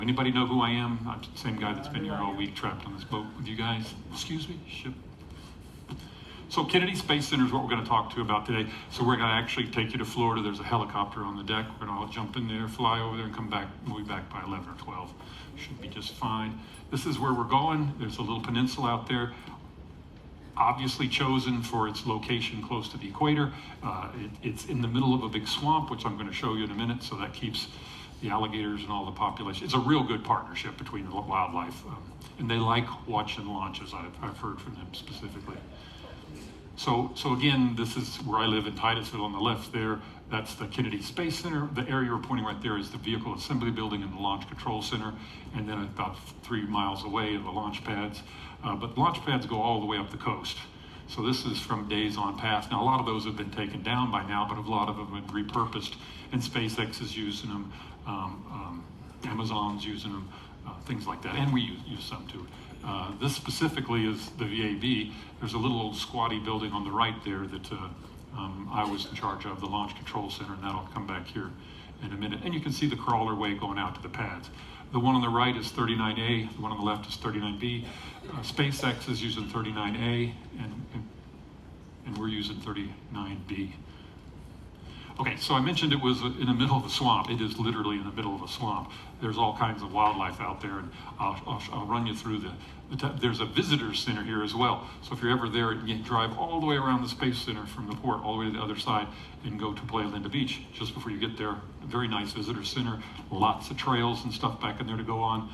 Anybody know who I am? I'm the same guy that's been here all week trapped on this boat with you guys. Excuse me, ship. So Kennedy Space Center is what we're going to talk to you about today. So we're going to actually take you to Florida. There's a helicopter on the deck. We're going to all jump in there, fly over there, and come back. We'll be back by 11 or 12. Should be just fine. This is where we're going. There's a little peninsula out there, obviously chosen for its location close to the equator. It's in the middle of a big swamp, which I'm going to show you in a minute, so that keeps the alligators and all the population. It's a real good partnership between the wildlife, and they like watching launches. I've heard from them specifically. So again, this is where I live in Titusville on the left there. That's the Kennedy Space Center. The area we're pointing right there is the Vehicle Assembly Building and the Launch Control Center, and then about 3 miles away are the launch pads. But launch pads go all the way up the coast. So this is from days on past. Now, a lot of those have been taken down by now, but a lot of them have been repurposed, and SpaceX is using them, Amazon's using them, things like that, and we use some too. This specifically is the VAB. There's a little old squatty building on the right there that I was in charge of, the Launch Control Center, and that'll come back here in a minute. And you can see the crawler way going out to the pads. The one on the right is 39A, the one on the left is 39B. SpaceX is using 39A, and we're using 39B. Okay, so I mentioned it was in the middle of a swamp. It is literally in the middle of a swamp. There's all kinds of wildlife out there, and I'll run you through there's a visitor center here as well. So if you're ever there, you can drive all the way around the Space Center from the port all the way to the other side and go to Playa Linda Beach just before you get there. A very nice visitor center, lots of trails and stuff back in there to go on.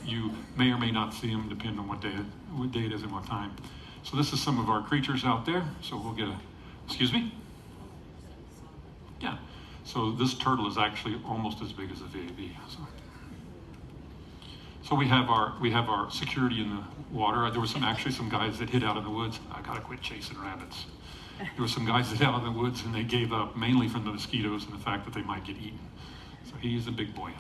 You may or may not see them depending on what day it is and what time. So this is some of our creatures out there. So we'll get excuse me? Yeah, so this turtle is actually almost as big as a VAB. So we have our security in the water. There were actually some guys that hid out in the woods. I gotta quit chasing rabbits. There were some guys that hid out in the woods and they gave up mainly from the mosquitoes and the fact that they might get eaten. So he's a big boy.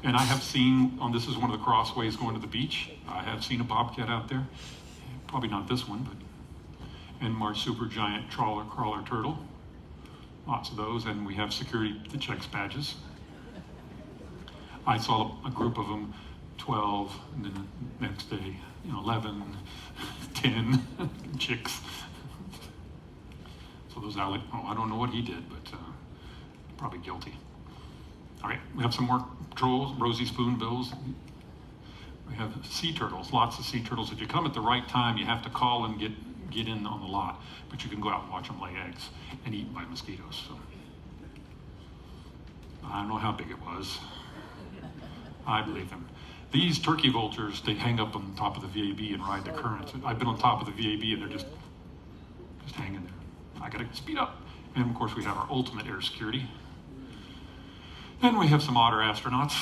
And I have seen, this is one of the crossways going to the beach. I have seen a bobcat out there. Probably not this one, but, and our super giant crawler turtle. Lots of those, and we have security that checks badges. I saw a group of them, 12, and then the next day, 11, 10 chicks. So those I don't know what he did, but probably guilty. All right, we have some more trolls, rosy spoonbills. We have sea turtles, lots of sea turtles. If you come at the right time, you have to call and get in on the lot, but you can go out and watch them lay eggs and eat by mosquitoes. So I don't know how big it was. I believe them. These turkey vultures, they hang up on top of the VAB and ride the current. I've been on top of the VAB and they're just hanging there. I gotta speed up. And of course we have our ultimate air security. Then we have some otter astronauts.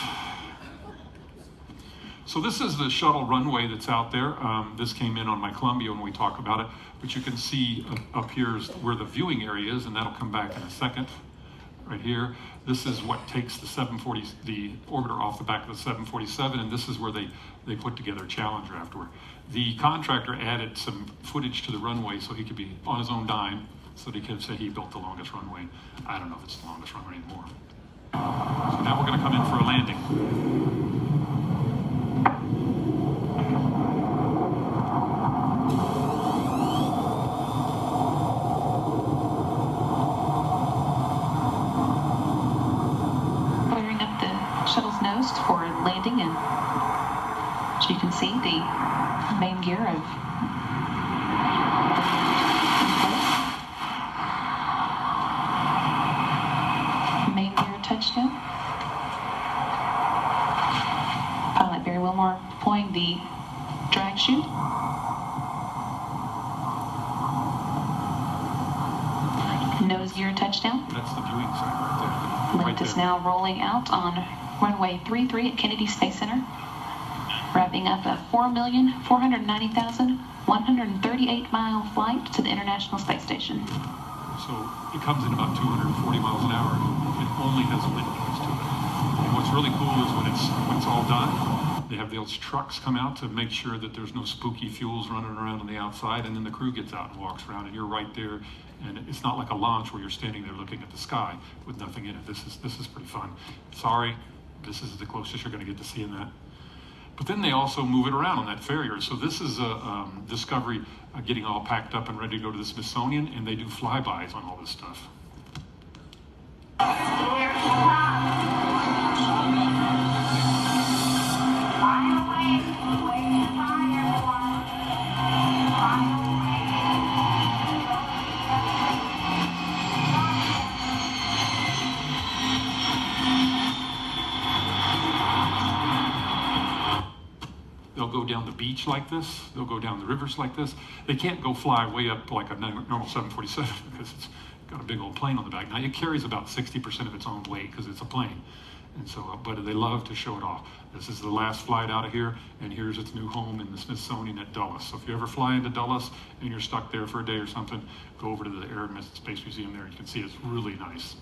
So this is the shuttle runway that's out there. This came in on my Columbia when we talk about it, but you can see up here is where the viewing area is, and that'll come back in a second, right here. This is what takes the orbiter off the back of the 747, and this is where they put together Challenger afterward. The contractor added some footage to the runway so he could be on his own dime, so that he could say he built the longest runway. I don't know if it's the longest runway anymore. So now we're gonna come in for a landing. For landing, and so you can see the main gear of main gear touchdown. Pilot Barry Wilmore deploying the drag chute. Nose gear touchdown. That's the viewing side right there. Lift is now rolling out on runway 33 at Kennedy Space Center, wrapping up a 4,490,138-mile flight to the International Space Station. So it comes in about 240 miles an hour. It only has wind noise to it. And what's really cool is when it's all done, they have those trucks come out to make sure that there's no spooky fuels running around on the outside, and then the crew gets out and walks around, and you're right there. And it's not like a launch where you're standing there looking at the sky with nothing in it. This is pretty fun. Sorry, This is the closest you're going to get to seeing that. But then they also move it around on that Farrier. So this is a Discovery getting all packed up and ready to go to the Smithsonian, and they do flybys on all this stuff. They'll go down the beach like this. They'll go down the rivers like this. They can't go fly way up like a normal 747 because it's got a big old plane on the back. Now it carries about 60% of its own weight because it's a plane. And so, but they love to show it off. This is the last flight out of here, and here's its new home in the Smithsonian at Dulles. So if you ever fly into Dulles and you're stuck there for a day or something, go over to the Air and Space Museum there. You can see it's really nice.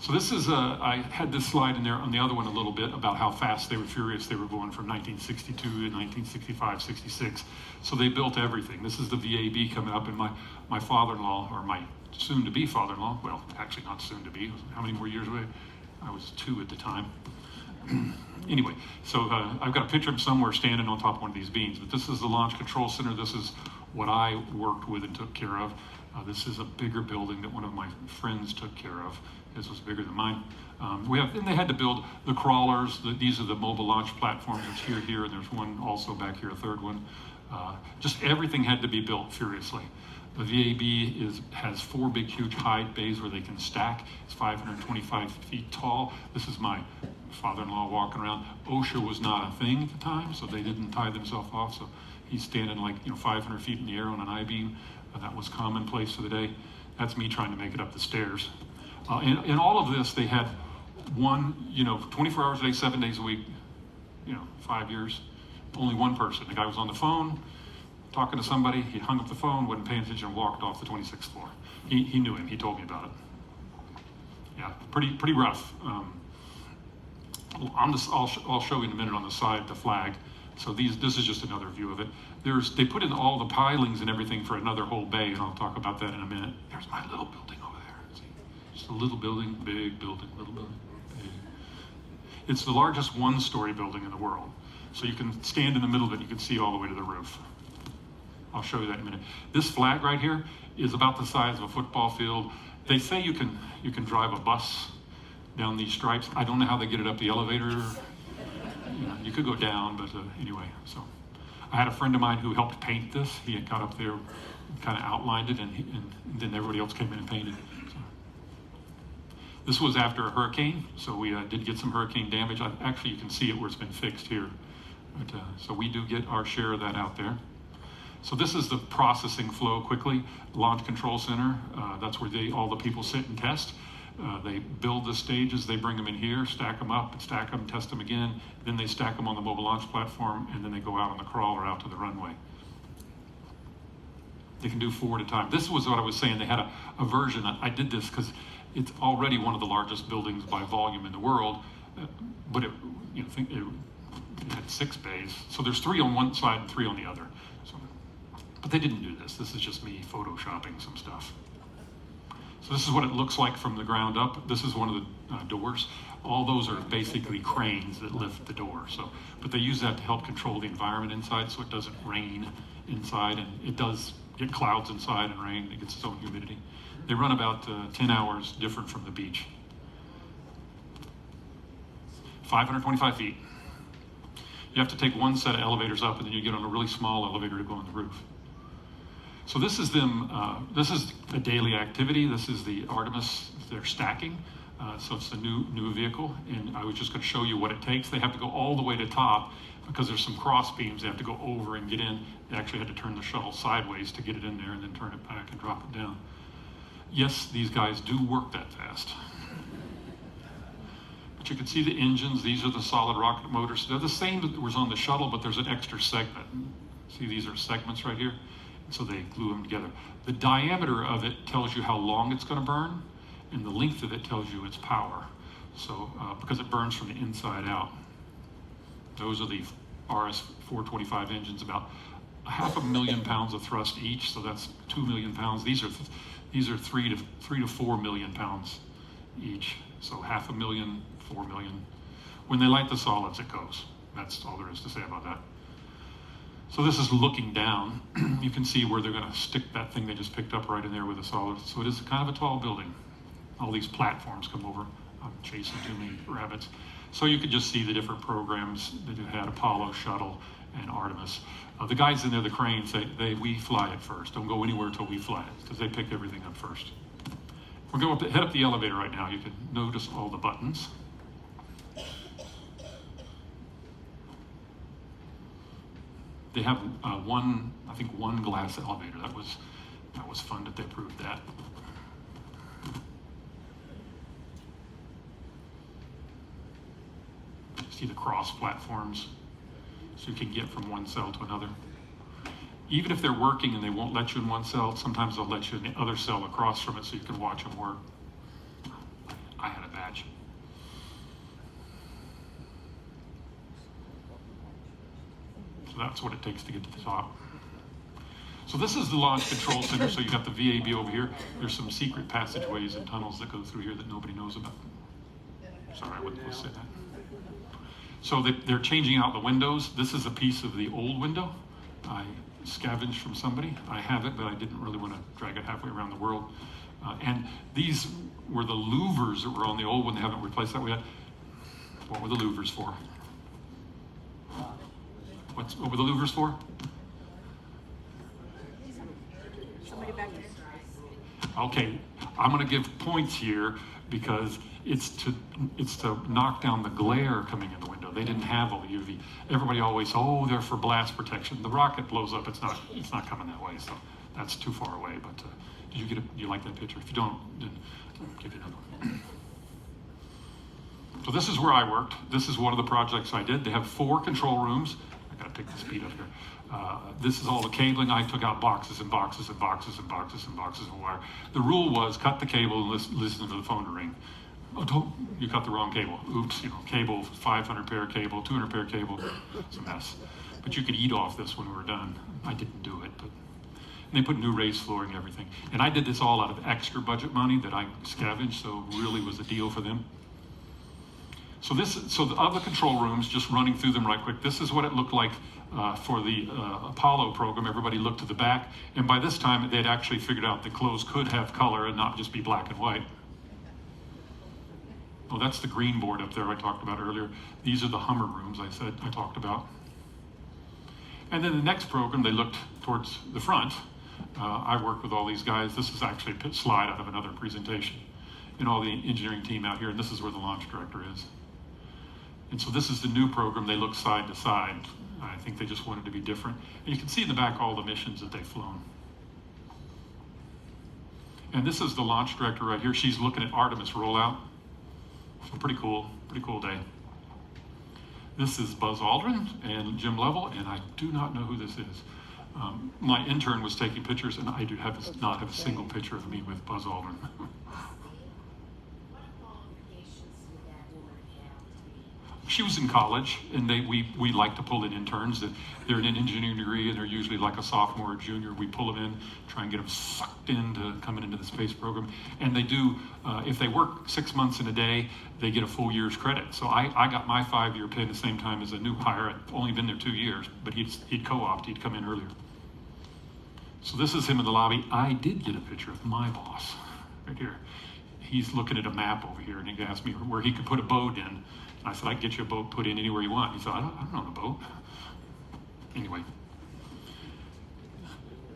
So this is, I had this slide in there on the other one a little bit about how fast they were furious. They were going from 1962 to 1965, 66. So they built everything. This is the VAB coming up, and my father-in-law, or my soon-to-be father-in-law, well, actually not soon-to-be, how many more years away? I was 2 at the time. Anyway, so I've got a picture of him somewhere standing on top of one of these beams, but this is the Launch Control Center. This is what I worked with and took care of. This is a bigger building that one of my friends took care of. This was bigger than mine. Then they had to build the crawlers. These are the mobile launch platforms. There's here, and there's one also back here, a third one. Just everything had to be built furiously. The VAB has 4 big, huge hide bays where they can stack. It's 525 feet tall. This is my father-in-law walking around. OSHA was not a thing at the time, so they didn't tie themselves off. So he's standing like 500 feet in the air on an I-beam. That was commonplace for the day. That's me trying to make it up the stairs. In all of this, they had 24 hours a day, 7 days a week, 5 years, only one person. The guy was on the phone, talking to somebody. He hung up the phone, wasn't paying attention, and walked off the 26th floor. He knew him. He told me about it. Yeah, pretty rough. I'll show you in a minute on the side the flag. So this is just another view of it. They put in all the pilings and everything for another whole bay, and I'll talk about that in a minute. There's my little building over there. See? Just a little building, big building, little building, big. It's the largest one-story building in the world. So you can stand in the middle of it, you can see all the way to the roof. I'll show you that in a minute. This flag right here is about the size of a football field. They say you can drive a bus down these stripes. I don't know how they get it up the elevator. You could go down, but anyway. So I had a friend of mine who helped paint this. He had got up there, kind of outlined it, and then everybody else came in and painted. So this was after a hurricane, so we did get some hurricane damage. Actually, you can see it where it's been fixed here. But, so we do get our share of that out there. So this is the processing flow quickly. Launch Control Center, that's where all the people sit and test. They build the stages, they bring them in here, stack them up, stack them, test them again, then they stack them on the mobile launch platform, and then they go out on the crawler out to the runway. They can do 4 at a time. This was what I was saying. They had a version. I did this because it's already one of the largest buildings by volume in the world, but it had 6 bays. So there's 3 on one side and 3 on the other. But they didn't do this. This is just me photoshopping some stuff. So this is what it looks like from the ground up. This is one of the doors. All those are basically cranes that lift the door. But they use that to help control the environment inside so it doesn't rain inside, and it does get clouds inside and rain. It gets its own humidity. They run about 10 hours different from the beach. 525 feet. You have to take one set of elevators up, and then you get on a really small elevator to go on the roof. So this is them. This is a daily activity. This is the Artemis. They're stacking. So it's the new vehicle, and I was just going to show you what it takes. They have to go all the way to top because there's some cross beams. They have to go over and get in. They actually had to turn the shuttle sideways to get it in there, and then turn it back and drop it down. Yes, these guys do work that fast. But you can see the engines. These are the solid rocket motors. They're the same that was on the shuttle, but there's an extra segment. See, these are segments right here. So they glue them together. The diameter of it tells you how long it's going to burn, and the length of it tells you its power. So, because it burns from the inside out. Those are the RS-425 engines, about 500,000 pounds of thrust each, so that's 2 million pounds. These are 3 to 4 million pounds each. So 500,000, 4 million. When they light the solids, it goes. That's all there is to say about that. So this is looking down. You can see where they're going to stick that thing they just picked up right in there with the solids. So it is kind of a tall building. All these platforms come over. I'm chasing too many rabbits. So you could just see the different programs that you had, Apollo, Shuttle, and Artemis. The guys in there, the cranes, we fly it first. Don't go anywhere until we fly it, because they pick everything up first. We're going to head up the elevator right now. You can notice all the buttons. They have one glass elevator. That was fun that they proved that. See the cross platforms, so you can get from one cell to another. Even if they're working and they won't let you in one cell, sometimes they'll let you in the other cell across from it so you can watch them work. I had a badge. So that's what it takes to get to the top. So this is the Launch Control Center. So you got the VAB over here. There's some secret passageways and tunnels that go through here that nobody knows about. Sorry, I wasn't supposed to say that. So they're changing out the windows. This is a piece of the old window. I scavenged from somebody. I have it, but I didn't really want to drag it halfway around the world. And these were the louvers that were on the old one. They haven't replaced that yet. What were the louvers for? What were the louvers for? Somebody back there. Okay, I'm going to give points here because it's to knock down the glare coming in the window. They didn't have all the UV. Everybody always, they're for blast protection. The rocket blows up, it's not coming that way, so that's too far away. But do you like that picture? If you don't, then I'll give you another one. So this is where I worked. This is one of the projects I did. They have 4 control rooms. I gotta take the speed up here. This is all the cabling. I took out boxes and boxes and boxes and boxes and boxes of wire. The rule was cut the cable and listen to the phone to ring. Oh, you cut the wrong cable. Oops, cable, 500 pair cable, 200 pair cable. It's a mess. But you could eat off this when we were done. I didn't do it, but and they put new raised flooring and everything. And I did this all out of extra budget money that I scavenged, so it really was a deal for them. So the other control rooms, just running through them right quick, this is what it looked like for the Apollo program. Everybody looked to the back, and by this time they'd actually figured out that clothes could have color and not just be black and white. Oh, that's the green board up there I talked about earlier. These are the Hummer rooms I talked about. And then the next program, they looked towards the front. I worked with all these guys. This is actually a slide out of another presentation. And all the engineering team out here, and this is where the launch director is. And so this is the new program. They look side to side. I think they just wanted to be different. And you can see in the back all the missions that they've flown. And this is the launch director right here. She's looking at Artemis rollout. So pretty cool day. This is Buzz Aldrin and Jim Lovell, and I do not know who this is. My intern was taking pictures, and I do not have a single picture of me with Buzz Aldrin. She was in college, and we like to pull in interns. They're in an engineering degree, and they're usually like a sophomore or junior. We pull them in, try and get them sucked into coming into the space program. And they do, if they work 6 months in a day, they get a full year's credit. So I got my 5-year pin the same time as a new hire. I'd only been there 2 years, but he'd co-opt, he'd come in earlier. So this is him in the lobby. I did get a picture of my boss right here. He's looking at a map over here, and he asked me where he could put a boat in. I said, I can get you a boat put in anywhere you want. He said, I don't own a boat. Anyway.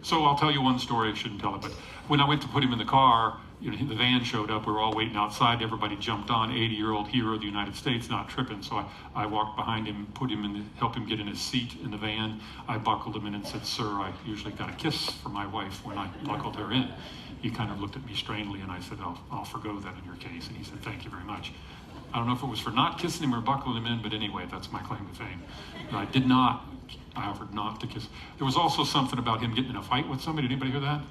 So I'll tell you one story. I shouldn't tell it, but when I went to put him in the car, the van showed up. We were all waiting outside. Everybody jumped on. 80-year-old hero of the United States, not tripping. So I walked behind him, put him in, helped him get in his seat in the van. I buckled him in and said, sir, I usually got a kiss from my wife when I buckled her in. He kind of looked at me strangely, and I said, I'll forgo that in your case. And he said, thank you very much. I don't know if it was for not kissing him or buckling him in, but anyway, that's my claim to fame. I offered not to kiss. There was also something about him getting in a fight with somebody. Did anybody hear that?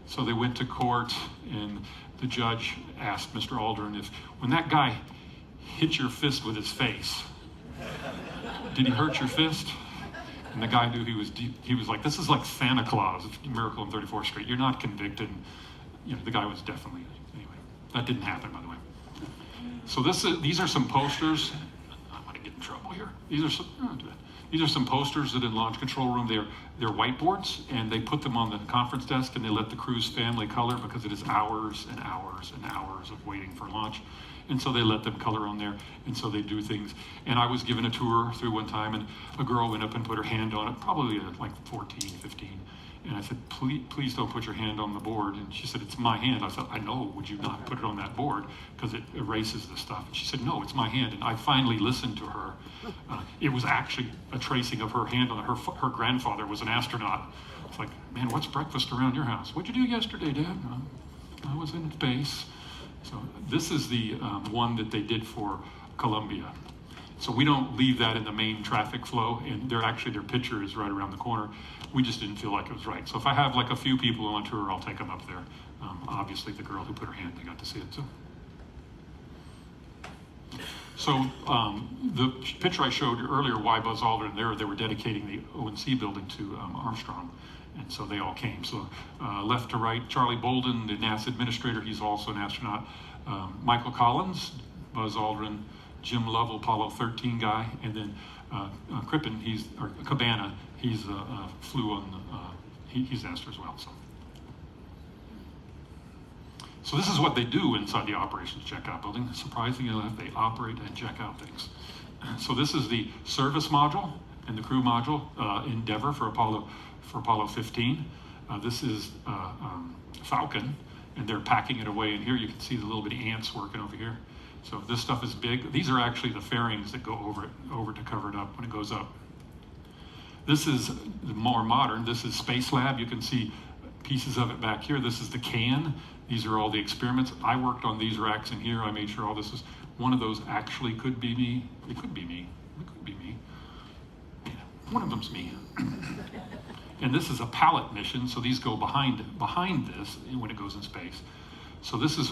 So they went to court, and the judge asked Mr. Aldrin if, when that guy hit your fist with his face, did he hurt your fist? And the guy knew he was like, this is like Santa Claus, Miracle on 34th Street. You're not convicted. The guy was definitely, anyway, that didn't happen, by the way. So these are some posters. I'm going to get in trouble here. These are some posters that in launch control room, they're whiteboards, and they put them on the conference desk, and they let the crew's family color because it is hours and hours and hours of waiting for launch. And so they let them color on there, and so they do things. And I was given a tour through one time, and a girl went up and put her hand on it, probably like 14, 15. And I said, please don't put your hand on the board. And she said, it's my hand. I said, I know, would you not put it on that board? Because it erases the stuff. And she said, no, it's my hand. And I finally listened to her. It was actually a tracing of her hand on it. Her grandfather was an astronaut. It's like, man, what's breakfast around your house? What'd you do yesterday, Dad? I was in space. So this is the one that they did for Colombia. So we don't leave that in the main traffic flow, and their picture is right around the corner. We just didn't feel like it was right. So if I have like a few people on tour, I'll take them up there. Obviously the girl who put her hand, they got to see it too. So the picture I showed you earlier, why Buzz Aldrin, they were dedicating the ONC building to Armstrong. And so they all came. So left to right, Charlie Bolden, the NASA administrator, he's also an astronaut. Michael Collins, Buzz Aldrin, Jim Lovell, Apollo 13 guy, and then Crippen, Cabana, he's flew on, he's asked as well. So this is what they do inside the operations checkout building. Surprisingly enough, they operate and check out things. So this is the service module and the crew module, Endeavor for Apollo 15. This is Falcon, and they're packing it away. And here you can see the little bitty ants working over here. So this stuff is big. These are actually the fairings that go over to cover it up when it goes up. This is more modern. This is Space Lab. You can see pieces of it back here. This is the can. These are all the experiments. I worked on these racks in here. I made sure all this is, one of those actually could be me. It could be me. It could be me. Yeah, one of them's me. And this is a pallet mission, so these go behind this when it goes in space. So this is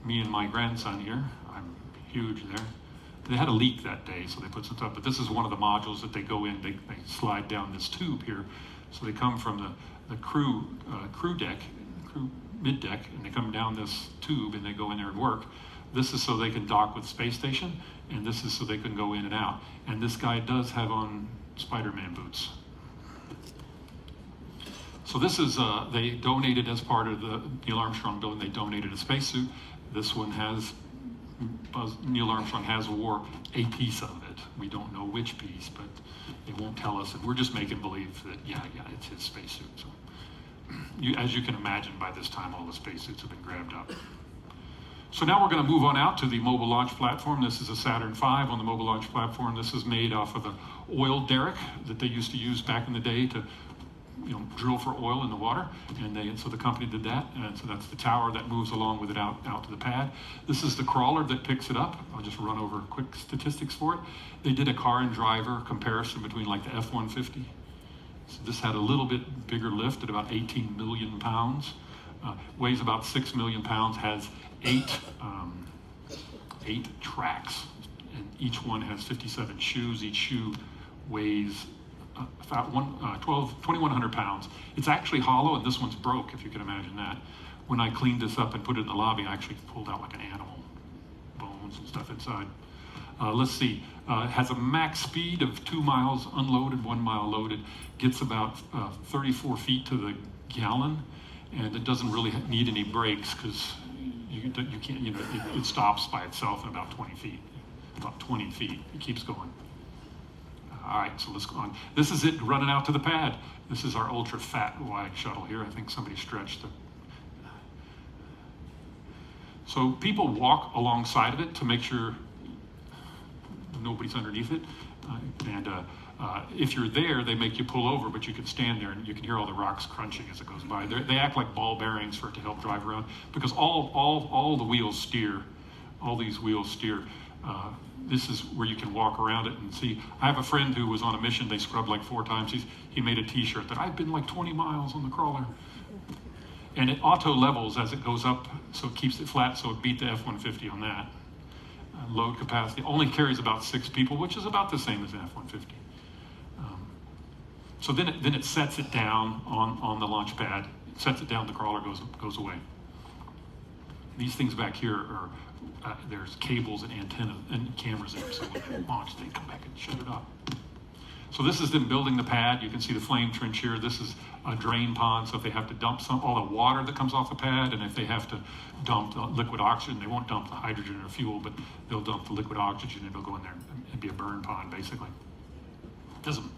me and my grandson here. I'm huge there. They had a leak that day, so they put some stuff, but this is one of the modules that they go in. They slide down this tube here. So they come from the crew deck, crew mid deck, and they come down this tube and they go in there and work. This is so they can dock with the space station, and this is so they can go in and out. And this guy does have on Spider-Man boots. So this is, they donated as part of the Neil Armstrong building, they donated a spacesuit. This one has, Neil Armstrong has wore a piece of it. We don't know which piece, but it won't tell us. And we're just making believe that, yeah, it's his spacesuit. So, as you can imagine, by this time, all the spacesuits have been grabbed up. So now we're going to move on out to the mobile launch platform. This is a Saturn V on the mobile launch platform. This is made off of the oil derrick that they used to use back in the day to drill for oil in the water, and so the company did that, and so that's the tower that moves along with it out to the pad. This is the crawler that picks it up. I'll just run over quick statistics for it. They did a car and driver comparison between like the F-150. So this had a little bit bigger lift at about 18 million pounds, weighs about 6 million pounds, has eight tracks, and each one has 57 shoes. Each shoe weighs about 2,100 pounds. It's actually hollow, and this one's broke, if you can imagine that. When I cleaned this up and put it in the lobby, I actually pulled out like an animal, bones and stuff inside. Let's see, it has a max speed of 2 miles unloaded, 1 mile loaded, gets about 34 feet to the gallon, and it doesn't really need any brakes because you can't, it stops by itself in about 20 feet. About 20 feet, it keeps going. All right, so let's go on. This is it running out to the pad. This is our ultra fat wide shuttle here. I think somebody stretched it. So people walk alongside of it to make sure nobody's underneath it. If you're there, they make you pull over, but you can stand there and you can hear all the rocks crunching as it goes by. They act like ball bearings for it to help drive around because all the wheels steer. All these wheels steer. This is where you can walk around it and see. I have a friend who was on a mission. They scrubbed like 4 times. He made a T-shirt that I've been like 20 miles on the crawler. And it auto levels as it goes up, so it keeps it flat, so it beat the F-150 on that. Load capacity only carries about 6 people, which is about the same as the F-150. So then it sets it down on the launch pad. It sets it down, the crawler goes away. These things back here are, there's cables and antennas and cameras in them, so when they launch, they come back and shut it off. So this is them building the pad. You can see the flame trench here. This is a drain pond, so if they have to dump all the water that comes off the pad, and if they have to dump the liquid oxygen, they won't dump the hydrogen or fuel, but they'll dump the liquid oxygen and it'll go in there and be a burn pond, basically. Doesn't.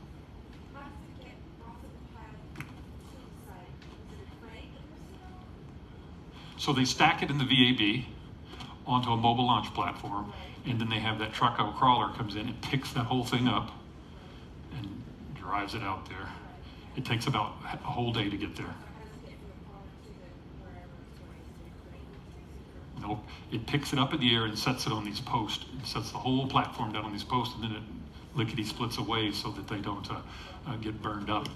So they stack it in the VAB onto a mobile launch platform, and then they have that truck or crawler comes in and picks that whole thing up and drives it out there. It takes about a whole day to get there. Nope. It picks it up in the air and sets it on these posts. It sets the whole platform down on these posts, and then it lickety splits away so that they don't get burned up.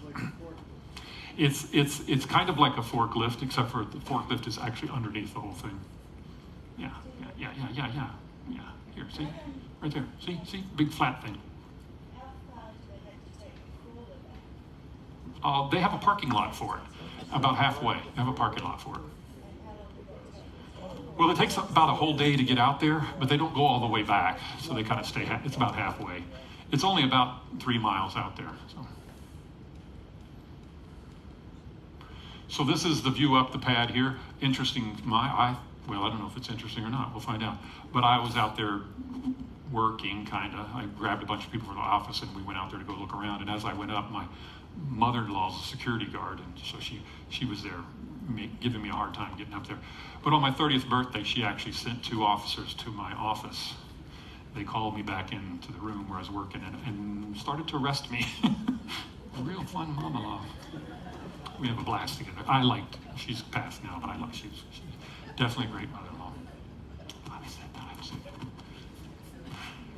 It's kind of like a forklift, except for the forklift is actually underneath the whole thing. Yeah. Here, see? Right there. See? Big flat thing. They have a parking lot for it, about halfway. They have a parking lot for it. Well, it takes about a whole day to get out there, but they don't go all the way back, so they kind of stay, it's about halfway. It's only about 3 miles out there. So this is the view up the pad here. Interesting, well, I don't know if it's interesting or not, we'll find out. But I was out there working, kind of. I grabbed a bunch of people from the office and we went out there to go look around. And as I went up, my mother-in-law's a security guard, and so she was there giving me a hard time getting up there. But on my 30th birthday, she actually sent 2 officers to my office. They called me back into the room where I was working and started to arrest me. A real fun mama-law. We have a blast together. She's passed now, but she's definitely a great mother-in-law.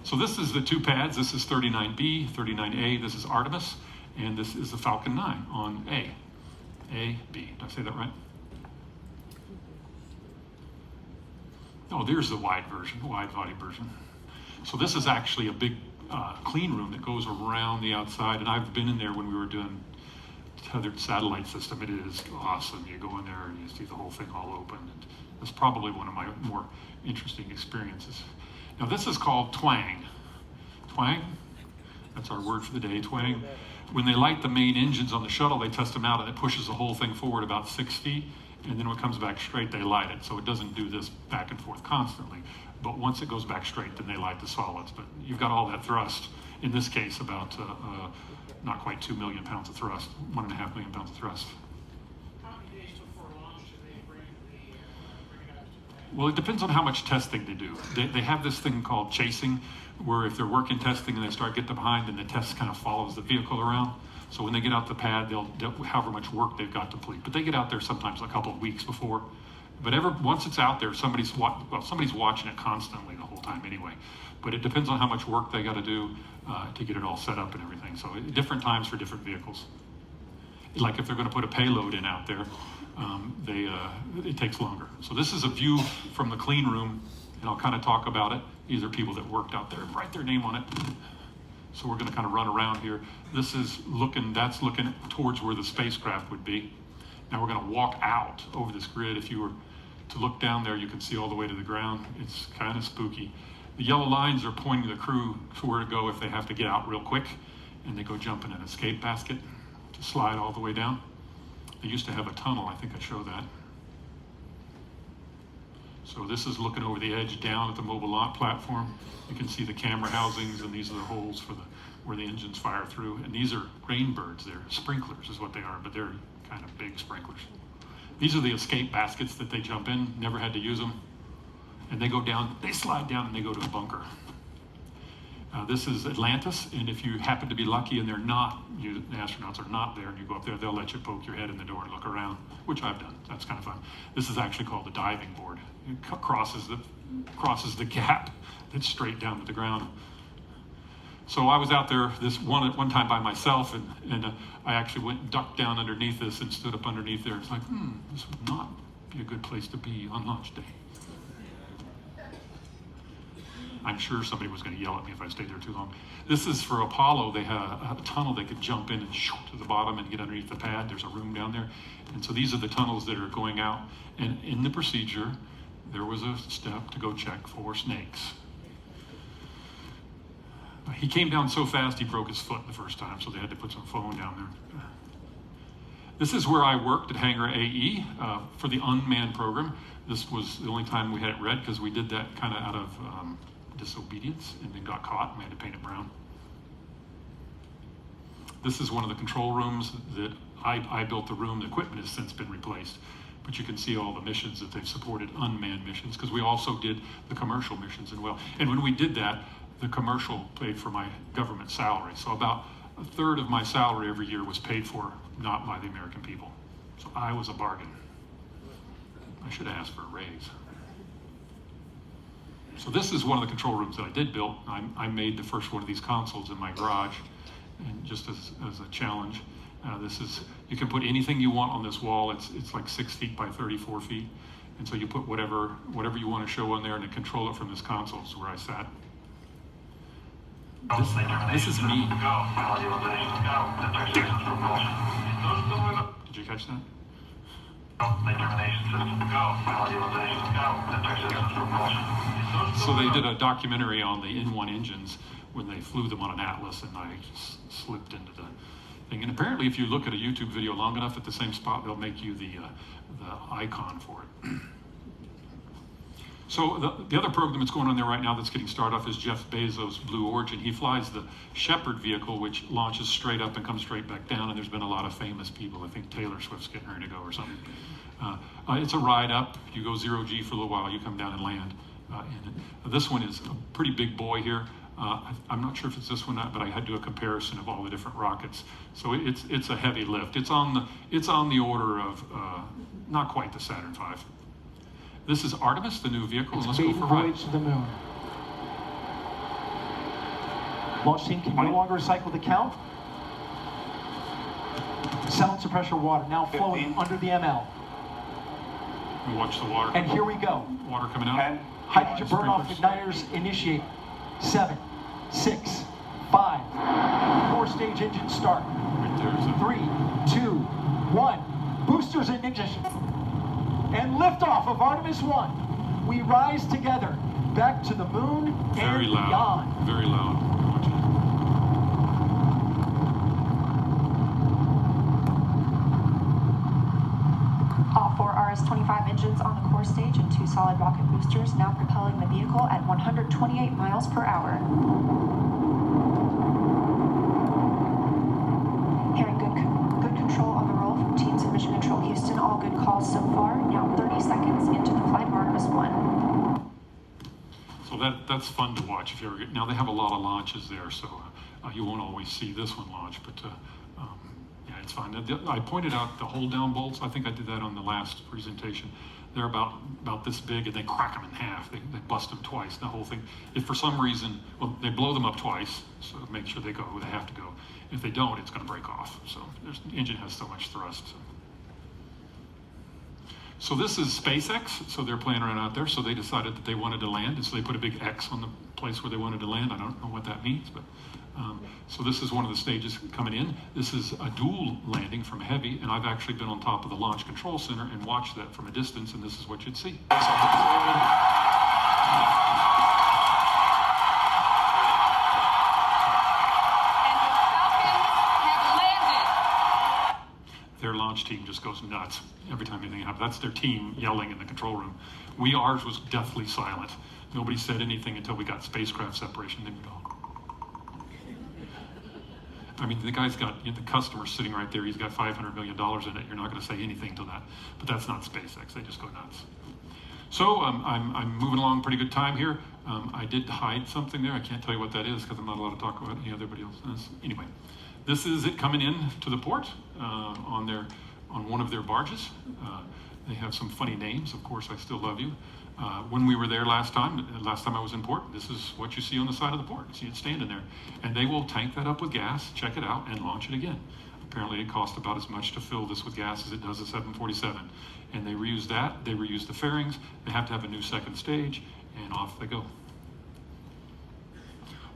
So this is the 2 pads. This is 39B, 39A. This is Artemis, and this is the Falcon 9 on A. A, B. Did I say that right? Oh, there's the wide body version. So this is actually a big clean room that goes around the outside, and I've been in there when we were doing tethered satellite system. It is awesome. You go in there and you see the whole thing all open. And it's probably one of my more interesting experiences. Now this is called twang. Twang, that's our word for the day, twang. When they light the main engines on the shuttle, they test them out and it pushes the whole thing forward about 6 feet, and then when it comes back straight, they light it. So it doesn't do this back and forth constantly. But once it goes back straight, then they light the solids. But you've got all that thrust. In this case, about not quite 2 million pounds of thrust, 1.5 million pounds of thrust. How many days before launch do they bring it up to? Well, it depends on how much testing they do. They have this thing called chasing, where if they're working testing and they start getting behind, then the test kind of follows the vehicle around. So when they get out the pad, they'll however much work they've got to complete. But they get out there sometimes a couple of weeks before. But once it's out there, somebody's watching it constantly the whole time anyway. But it depends on how much work they got to do to get it all set up and everything. So different times for different vehicles. Like if they're going to put a payload in out there, it takes longer. So this is a view from the clean room, and I'll kind of talk about it. These are people that worked out there and write their name on it. So we're going to kind of run around here. That's looking towards where the spacecraft would be. Now we're going to walk out over this grid. If you were to look down there, you can see all the way to the ground. It's kind of spooky. The yellow lines are pointing the crew to where to go if they have to get out real quick, and they go jump in an escape basket to slide all the way down. They used to have a tunnel. I think I showed that. So this is looking over the edge down at the mobile launch platform. You can see the camera housings, and these are the holes for where the engines fire through. And these are rainbirds. They're sprinklers is what they are, but they're kind of big sprinklers. These are the escape baskets that they jump in. Never had to use them. And they go down, they slide down, and they go to a bunker. This is Atlantis, and if you happen to be lucky and the astronauts are not there, and you go up there, they'll let you poke your head in the door and look around, which I've done. That's kind of fun. This is actually called the diving board. It crosses the gap that's straight down to the ground. So I was out there this one time by myself, and I actually went and ducked down underneath this and stood up underneath there. It's like, this would not be a good place to be on launch day. I'm sure somebody was going to yell at me if I stayed there too long. This is for Apollo. They had a tunnel they could jump in and shoot to the bottom and get underneath the pad. There's a room down there. And so these are the tunnels that are going out. And in the procedure, there was a step to go check for snakes. He came down so fast he broke his foot the first time, so they had to put some foam down there. This is where I worked at Hangar AE for the unmanned program. This was the only time we had it red because we did that kind of out of disobedience and then got caught and we had to paint it brown. This is one of the control rooms that I built the room. The equipment has since been replaced, but you can see all the missions that they've supported, unmanned missions, because we also did the commercial missions as well. And when we did that, the commercial paid for my government salary. So about a third of my salary every year was paid for not by the American people. So I was a bargain. I should have asked for a raise. So this is one of the control rooms that I did build. I made the first one of these consoles in my garage, and just as a challenge. This is, you can put anything you want on this wall. It's like 6 feet by 34 feet. And so you put whatever you want to show on there and then control it from this console. Is where I sat. This is me. Did you catch that? So they did a documentary on the N1 engines when they flew them on an Atlas, and I just slipped into the thing. And apparently if you look at a YouTube video long enough at the same spot, they'll make you the icon for it. So the other program that's going on there right now that's getting started off is Jeff Bezos' Blue Origin. He flies the Shepard vehicle, which launches straight up and comes straight back down, and there's been a lot of famous people. I think Taylor Swift's getting ready to go or something. It's a ride up. You go 0G for a little while, you come down and land. This one is a pretty big boy here. I'm not sure if it's this one or not, but I had to do a comparison of all the different rockets. So it's a heavy lift. It's on the order of not quite the Saturn V. This is Artemis, the new vehicle. It's Let's go for a ride. voyage to the moon. Launch team can no longer recycle the count. Sound suppressor water now flowing under the ML. We watch the water. And here we go. Water coming out. Hydrogen burn off igniters initiate. 7, 6, 5. 4-stage engine start. Right there's a 3, 2, 1. Boosters in ignition. And liftoff of Artemis 1. We rise together back to the moon very and loud. beyond. Very loud. Watch it. All 4 RS-25 engines on the core stage and 2 solid rocket boosters now propelling the vehicle at 128 miles per hour. Hearing good control on the roll from teams in Mission Control Houston. All good calls so far. Now 30 seconds into the flight of Artemis 1. So that's fun to watch. If you ever now they have a lot of launches there, so you won't always see this one launch, but yeah, it's fine. I pointed out the hold down bolts. I think I did that on the last presentation. They're about this big, and they crack them in half. They bust them twice. The whole thing. If for some reason, well, they blow them up twice, so make sure they go. They have to go. If they don't, it's going to break off. So the engine has so much thrust. So this is SpaceX. So they're playing around out there. So they decided that they wanted to land, and so they put a big X on the place where they wanted to land. I don't know what that means, but so this is one of the stages coming in. This is a dual landing from Heavy, and I've actually been on top of the Launch Control Center and watched that from a distance, and this is what you'd see. Their launch team just goes nuts every time anything happens. That's their team yelling in the control room. Ours was deathly silent. Nobody said anything until we got spacecraft separation. Then we go. I mean, the guy's got, the customer sitting right there. He's got $500 million in it. You're not going to say anything to that. But that's not SpaceX. They just go nuts. So I'm moving along pretty good time here. I did hide something there. I can't tell you what that is because I'm not allowed to talk about any everybody else does. Anyway, this is it coming in to the port on one of their barges. They have some funny names. Of course, I still love you. When we were there last time I was in port, this is what you see on the side of the port. You see it standing there. And they will tank that up with gas, check it out, and launch it again. Apparently it costs about as much to fill this with gas as it does a 747. And they reuse that, they reuse the fairings, they have to have a new second stage, and off they go.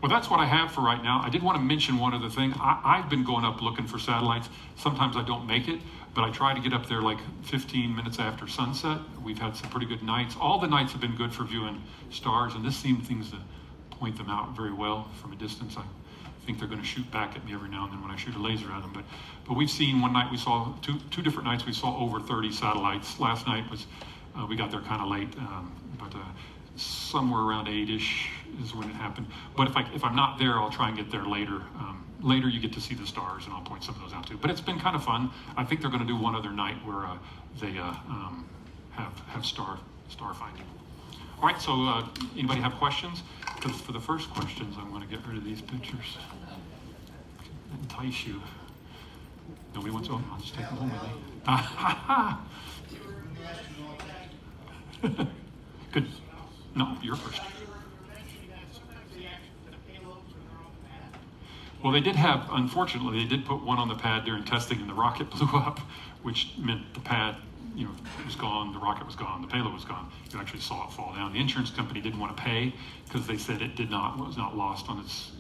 Well, that's what I have for right now. I did want to mention one other thing. I've been going up looking for satellites. Sometimes I don't make it, but I try to get up there like 15 minutes after sunset. We've had some pretty good nights. All the nights have been good for viewing stars, and this seems to point them out very well from a distance. I think they're going to shoot back at me every now and then when I shoot a laser at them. But we've seen one night, we saw two different nights, we saw over 30 satellites. Last night was, we got there kind of late, but somewhere around 8-ish is when it happened. But if I'm not there, I'll try and get there later. Later you get to see the stars, and I'll point some of those out too. But it's been kind of fun. I think they're going to do one other night where they have star finding. All right, so anybody have questions? Because for the first questions, I'm going to get rid of these pictures. Entice you. Nobody wants to. I'll just take them home with me. Good. No, you're first. Well, they did have, unfortunately, they did put one on the pad during testing, and the rocket blew up, which meant the pad, it was gone, the rocket was gone, the payload was gone. You actually saw it fall down. The insurance company didn't want to pay because they said it was not lost on its,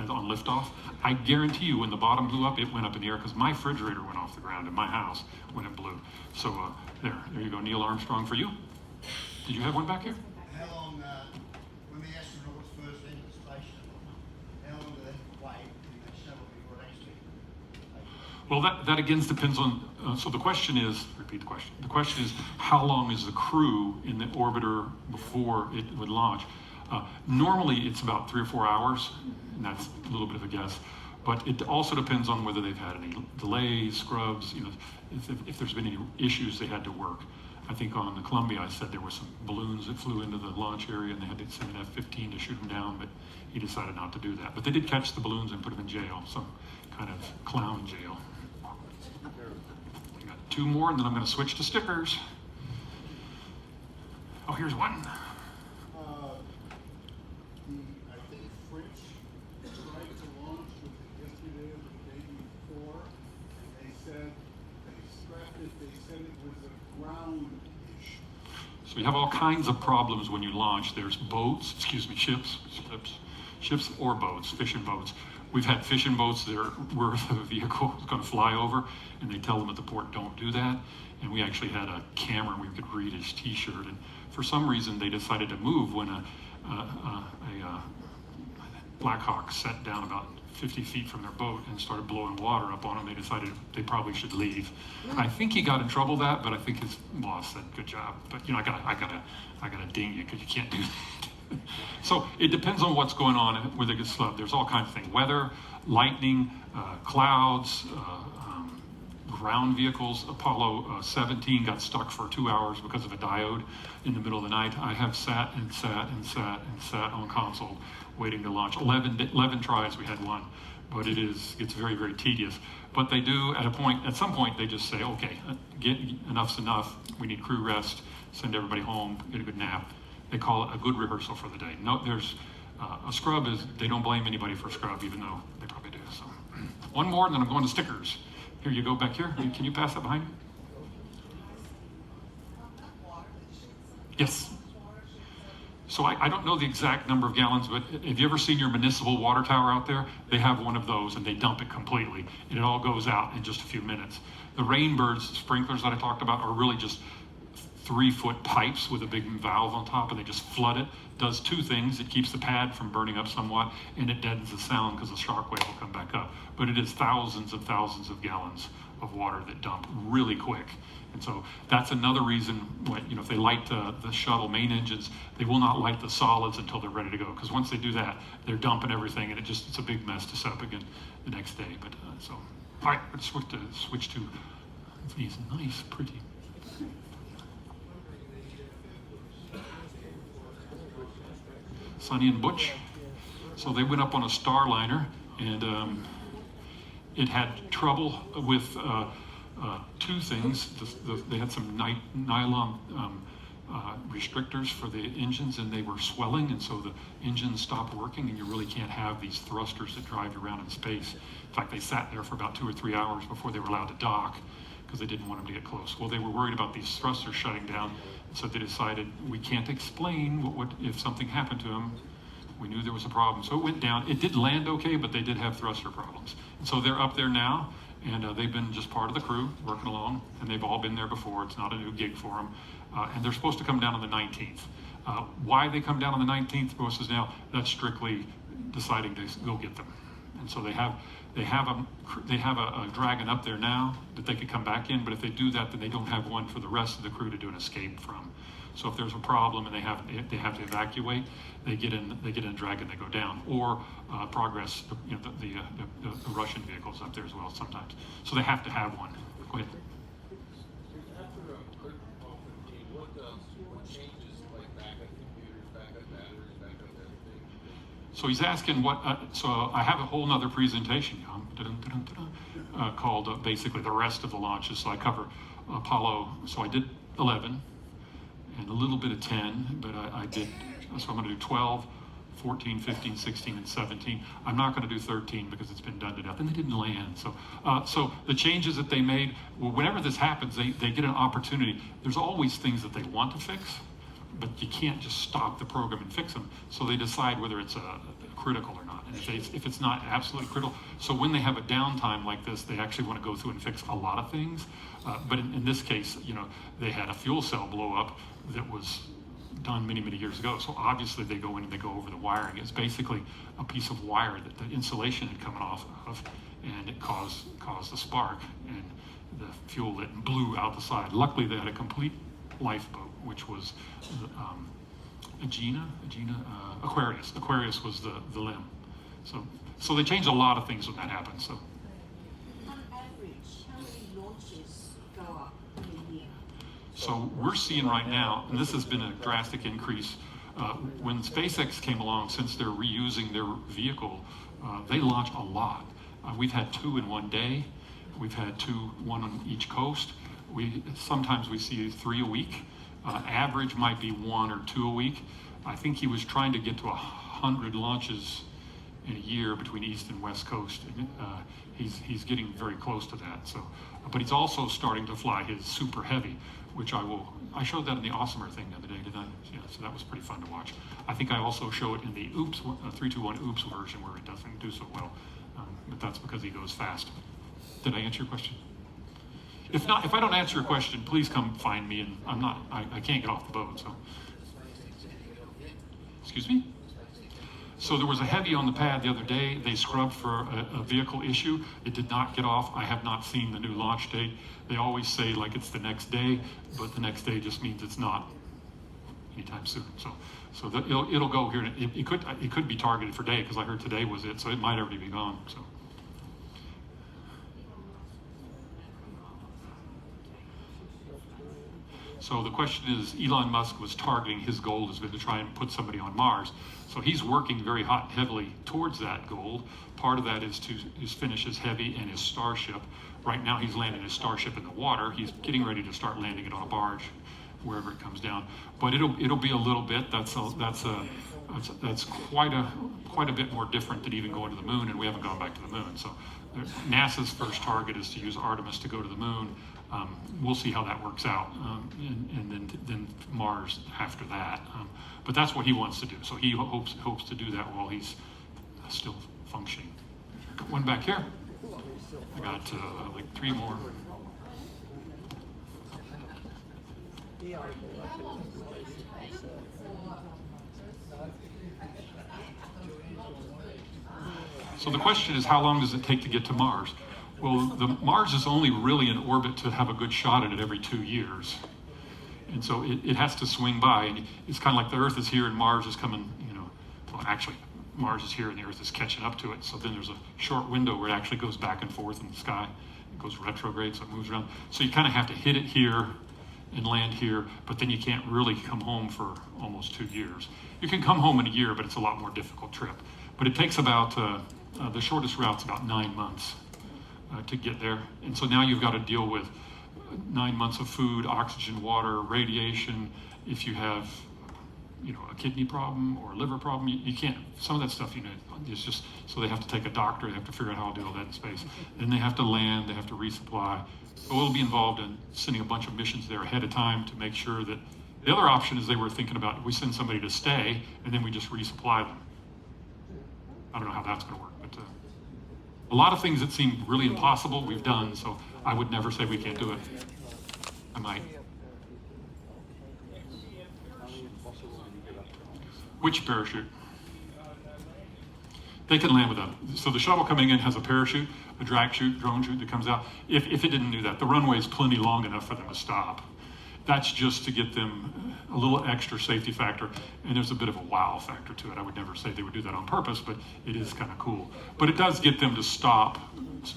on liftoff. I guarantee you, when the bottom blew up, it went up in the air because my refrigerator went off the ground in my house when it blew. So there you go, Neil Armstrong for you. Did you have one back here? How long, when the astronauts first entered the space shuttle, how long do they have to wait in that shuttle before it actually? Well, that again depends on, so the question is, repeat the question. The question is, how long is the crew in the orbiter before it would launch? Normally it's about 3 or 4 hours, and that's a little bit of a guess. But it also depends on whether they've had any delays, scrubs, if there's been any issues they had to work. I think on the Columbia, I said there were some balloons that flew into the launch area and they had to send an F-15 to shoot them down, but he decided not to do that. But they did catch the balloons and put them in jail, some kind of clown jail. I got 2 more, and then I'm going to switch to stickers. Oh, here's one. I think French tried to launch yesterday or the day before, and they said they scrapped it. They said it was a ground issue. So you have all kinds of problems when you launch. There's boats, ships or boats, fishing boats. We've had fishing boats that are where the vehicle is going to fly over, and they tell them at the port, don't do that. And we actually had a camera where we could read his T-shirt. And for some reason, they decided to move when a Black Hawk set down about 50 feet from their boat and started blowing water up on them. They decided they probably should leave. I think he got in trouble that, but I think his boss said, good job. But I gotta ding you because you can't do that. So it depends on what's going on where they get slugged. There's all kinds of things: weather, lightning, clouds, ground vehicles. Apollo 17 got stuck for 2 hours because of a diode in the middle of the night. I have sat on console waiting to launch. 11 tries, we had one, but it's very, very tedious. But they do, at some point, they just say, okay, enough's enough. We need crew rest. Send everybody home. Get a good nap. They call it a good rehearsal for the day. No, there's a scrub is, they don't blame anybody for scrub, even though they probably do. So one more, and then I'm going to stickers. Here you go back here. Can you pass that behind me? Yes. So I don't know the exact number of gallons, but have you ever seen your municipal water tower out there? They have one of those, and they dump it completely, and it all goes out in just a few minutes. The Rainbirds sprinklers that I talked about are really just 3-foot pipes with a big valve on top, and they just flood it. Does 2 things. It keeps the pad from burning up somewhat, and it deadens the sound because the shock wave will come back up. But it is thousands and thousands of gallons of water that dump really quick. And so that's another reason when, if they light the shuttle main engines, they will not light the solids until they're ready to go. Because once they do that, they're dumping everything, and it's a big mess to set up again the next day. But all right, let's switch to these nice, pretty. Sonny and Butch. So they went up on a Starliner, and it had trouble with 2 things. They had some nylon restrictors for the engines, and they were swelling, and so the engines stopped working, and you really can't have these thrusters that drive you around in space. In fact, they sat there for about 2 or 3 hours before they were allowed to dock because they didn't want them to get close. Well, they were worried about these thrusters shutting down, so they decided we can't explain what would if something happened to them. We knew there was a problem, so it went down. It did land okay, but they did have thruster problems. And so they're up there now, and they've been just part of the crew working along, and they've all been there before. It's not a new gig for them. And they're supposed to come down on the 19th. Why they come down on the 19th versus now, that's strictly deciding to go get them. And so they have a Dragon up there now that they could come back in, but if they do that, then they don't have one for the rest of the crew to do an escape from. So if there's a problem and they have to evacuate, they get in a Dragon, they go down, or Progress, the Russian vehicles up there as well sometimes. So they have to have one. Go ahead. After a quick what changes, like backup computers, backup batteries, backup everything? So he's asking what. So I have a whole nother presentation called basically the rest of the launches. So I cover Apollo. So I did 11 and a little bit of 10, but I did. So I'm going to do 12, 14, 15, 16, and 17. I'm not going to do 13 because it's been done to death, and they didn't land. So the changes that they made, well, whenever this happens, they get an opportunity. There's always things that they want to fix, but you can't just stop the program and fix them. So they decide whether it's critical or not. And if it's not absolutely critical, so when they have a downtime like this, they actually want to go through and fix a lot of things. But in this case, they had a fuel cell blow up that was done many, many years ago. So obviously they go in and they go over the wiring. It's basically a piece of wire that the insulation had come off of, and it caused a spark, and the fuel lit and blew out the side. Luckily they had a complete lifeboat, which was Aquarius. Aquarius was the limb. So they changed a lot of things when that happened. So On average, how many launches go up in a year? So we're seeing right now, and this has been a drastic increase, when SpaceX came along, since they're reusing their vehicle, they launch a lot. We've had 2 in one day. We've had 2, 1 on each coast. Sometimes we see 3 a week. Average might be 1 or 2 a week. I think he was trying to get to 100 launches in a year between East and West Coast. He's getting very close to that. So, but he's also starting to fly his super heavy, which I showed that in the Awesomer thing the other day, didn't I? Yeah, so that was pretty fun to watch. I think I also show it in the 321 Oops version where it doesn't do so well, but that's because he goes fast. Did I answer your question? If not, if I don't answer your question, please come find me, and I can't get off the boat, so. Excuse me? So there was a heavy on the pad the other day. They scrubbed for a vehicle issue. It did not get off. I have not seen the new launch date. They always say like it's the next day, but the next day just means it's not anytime soon. So it'll go here. It could be targeted for day, because I heard today was it, so it might already be gone. So the question is, Elon Musk was targeting, his goal has been to try and put somebody on Mars. So he's working very heavily towards that goal. Part of that is to finish his Heavy and his Starship. Right now he's landing his Starship in the water. He's getting ready to start landing it on a barge, wherever it comes down. But it'll be a little bit. That's quite a bit more different than even going to the moon, and we haven't gone back to the moon. So NASA's first target is to use Artemis to go to the moon. We'll see how that works out, and then Mars after that. But that's what he wants to do. So he hopes to do that while he's still functioning. One back here. I got like 3 more. So the question is, how long does it take to get to Mars? Well, Mars is only really in orbit to have a good shot at it every 2 years. And so it has to swing by. And it's kind of like the Earth is here and Mars is coming, well, actually, Mars is here and the Earth is catching up to it. So then there's a short window where it actually goes back and forth in the sky. It goes retrograde, so it moves around. So you kind of have to hit it here and land here, but then you can't really come home for almost 2 years. You can come home in a year, but it's a lot more difficult trip. But it takes about, the shortest route's about 9 months. To get there. And so now you've got to deal with 9 months of food, oxygen, water, radiation. If you have, a kidney problem or a liver problem, you can't, some of that stuff, it's just, so they have to take a doctor, they have to figure out how to do all that in space. Then they have to land, they have to resupply. So we'll be involved in sending a bunch of missions there ahead of time to make sure that, the other option is they were thinking about, we send somebody to stay and then we just resupply them. I don't know how that's going to work, but a lot of things that seem really impossible we've done, so I would never say we can't do it. I might. Which parachute? They can land without it. So the shuttle coming in has a parachute, a drag chute, drone chute that comes out. If it didn't do that, the runway is plenty long enough for them to stop. That's just to get them a little extra safety factor, and there's a bit of a wow factor to it. I would never say they would do that on purpose, but it is kind of cool. But it does get them to stop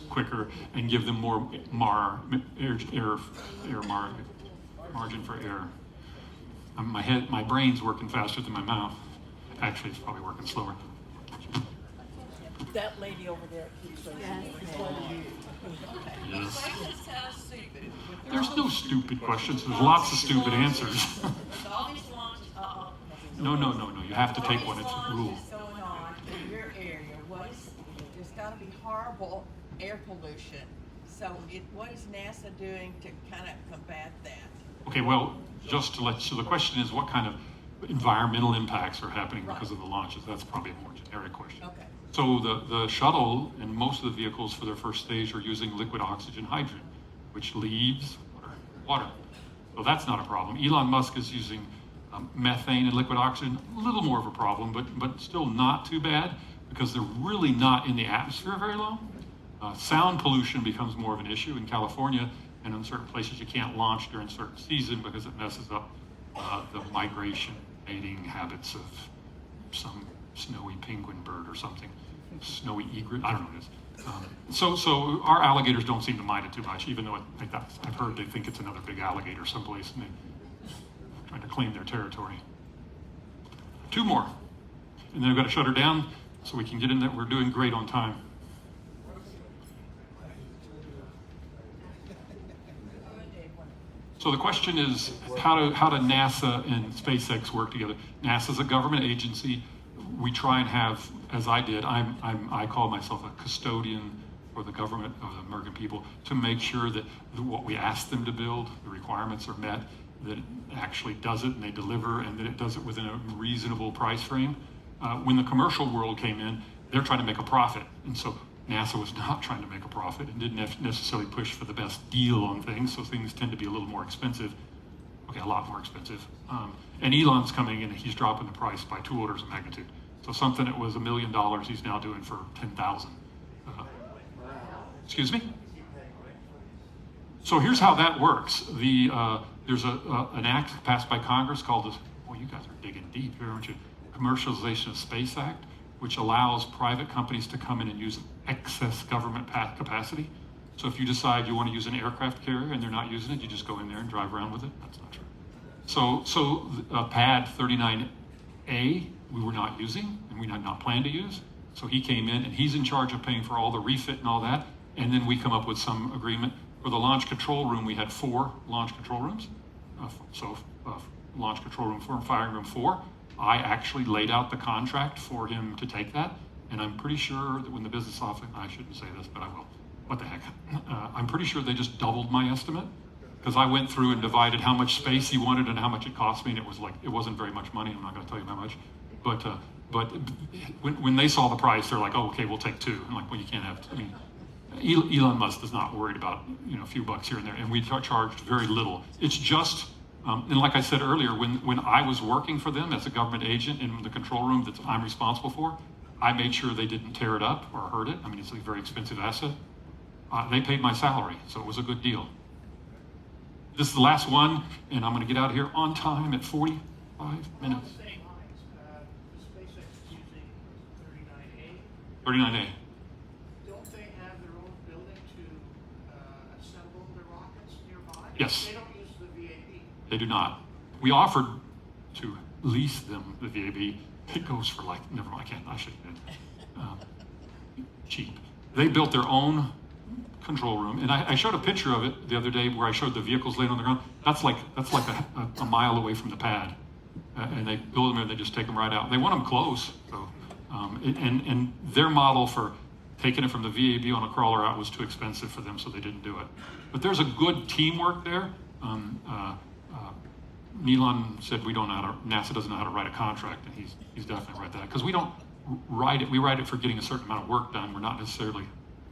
quicker and give them more margin for error. My brain's working faster than my mouth. Actually, it's probably working slower. That lady over there keeps saying, Yes. There's no stupid questions. There's lots of stupid answers. No. You have to take one. It's a rule. What's going on in your area? There's got to be horrible air pollution. So what is NASA doing to kind of combat that? Okay, well, just to let you, so the question is what kind of environmental impacts are happening because of the launches? That's probably a more generic question. Okay. So the shuttle and most of the vehicles for their first stage are using liquid oxygen hydrogen, which leaves water. So that's not a problem. Elon Musk is using methane and liquid oxygen, a little more of a problem, but still not too bad because they're really not in the atmosphere very long. Sound pollution becomes more of an issue in California, and in certain places you can't launch during certain season because it messes up the migration, mating habits of some snowy penguin bird or something, snowy egret, I don't know what it is. So our alligators don't seem to mind it too much, even though I've heard they think it's another big alligator someplace and they're trying to claim their territory. 2 more, and then I've got to shut her down so we can get in there. We're doing great on time. So the question is, how do NASA and SpaceX work together? NASA's a government agency. We try and have, as I did, I call myself a custodian for the government of the American people to make sure that what we ask them to build, the requirements are met, that it actually does it and they deliver, and that it does it within a reasonable price frame. When the commercial world came in, they're trying to make a profit, and so NASA was not trying to make a profit and didn't necessarily push for the best deal on things, so things tend to be a little more expensive. Okay, a lot more expensive. And Elon's coming in and he's dropping the price by 2 orders of magnitude. So something that was $1 million, he's now doing for 10,000. Excuse me? So here's how that works. There's an act passed by Congress called the, well, you guys are digging deep here, aren't you? Commercialization of Space Act, which allows private companies to come in and use excess government capacity. So if you decide you want to use an aircraft carrier and they're not using it, you just go in there and drive around with it. That's not true. So pad 39A, we were not using, and we had not planned to use. So he came in, and he's in charge of paying for all the refit and all that. And then we come up with some agreement. For the launch control room, we had 4 launch control rooms. Launch control room 4 and firing room 4. I actually laid out the contract for him to take that. And I'm pretty sure that when the business office, I shouldn't say this, but I will. What the heck? I'm pretty sure they just doubled my estimate, because I went through and divided how much space he wanted and how much it cost me, and it wasn't very much money. I'm not going to tell you how much, but when they saw the price, they're like, oh, okay, we'll take 2. I'm like, well, you can't have. I mean, Elon Musk is not worried about a few bucks here and there, and we charged very little. It's just, and like I said earlier, when I was working for them as a government agent in the control room that I'm responsible for, I made sure they didn't tear it up or hurt it. I mean, it's a very expensive asset. They paid my salary, so it was a good deal. This is the last one, and I'm going to get out of here on time at 45 minutes. The same lines, SpaceX is using 39A. 39A. Don't they have their own building to assemble the rockets nearby? Yes. They don't use the VAB. They do not. We offered to lease them the VAB. It goes for never mind, I shouldn't have. Cheap. They built their own control room, and I showed a picture of it the other day where I showed the vehicles laying on the ground. That's like a mile away from the pad, and they build them and they just take them right out. They want them close, so and their model for taking it from the VAB on a crawler out was too expensive for them, so they didn't do it. But there's a good teamwork there. Elon said NASA doesn't know how to write a contract, and he's definitely right that, because we don't write it. We write it for getting a certain amount of work done. We're not necessarily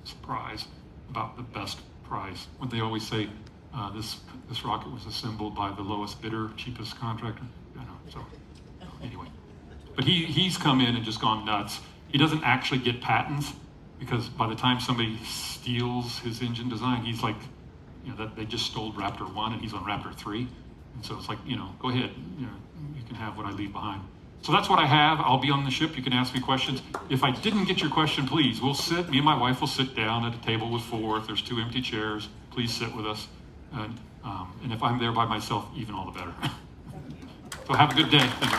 surprised about the best price. When they always say this rocket was assembled by the lowest bidder, cheapest contractor. So anyway, but he's come in and just gone nuts. He doesn't actually get patents because by the time somebody steals his engine design, he's like, that they just stole Raptor 1 and he's on Raptor 3. And so it's like, go ahead, you can have what I leave behind. So that's what I have. I'll be on the ship. You can ask me questions. If I didn't get your question, please, me and my wife will sit down at a table with 4. If there's 2 empty chairs, please sit with us. And if I'm there by myself, even all the better. So have a good day. Thank you.